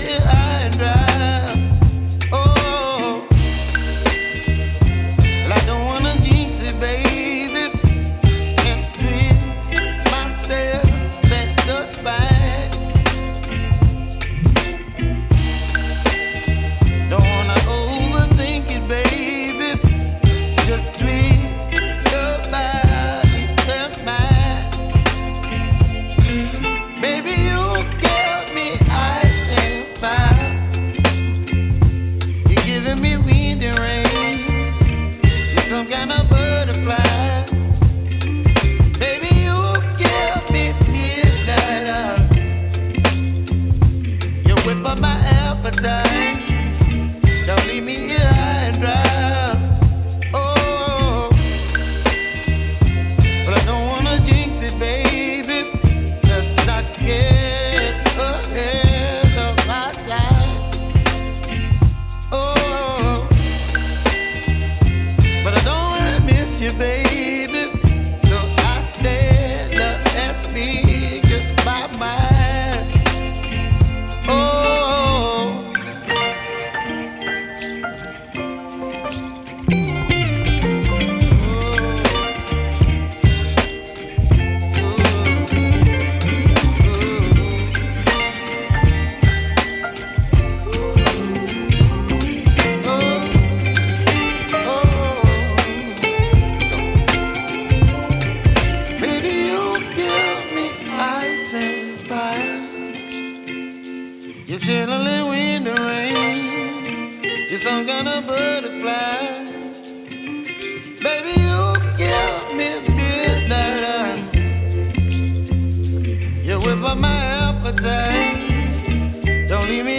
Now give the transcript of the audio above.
here high and dry. Oh, well, I don't wanna jinx it, baby, and twist myself at the spine. Don't wanna overthink it, baby. It's just twist your body and mine. Baby, you give me ice and fire. You're giving me wind and rain. You're some kind of butterfly. Baby, you give me midnight. You whip up my appetite. Don't leave me here high and dry. Oh, but I don't wanna jinx it, baby. Let's not get ahead of my time. Oh, but I don't wanna miss you, baby. So I stand up and speak my mind. Oh. Baby, you give me ice and fire. You're chilling wind and rain. You're some kind of butterfly. Baby, you give me midnight. You whip up my appetite. Don't leave me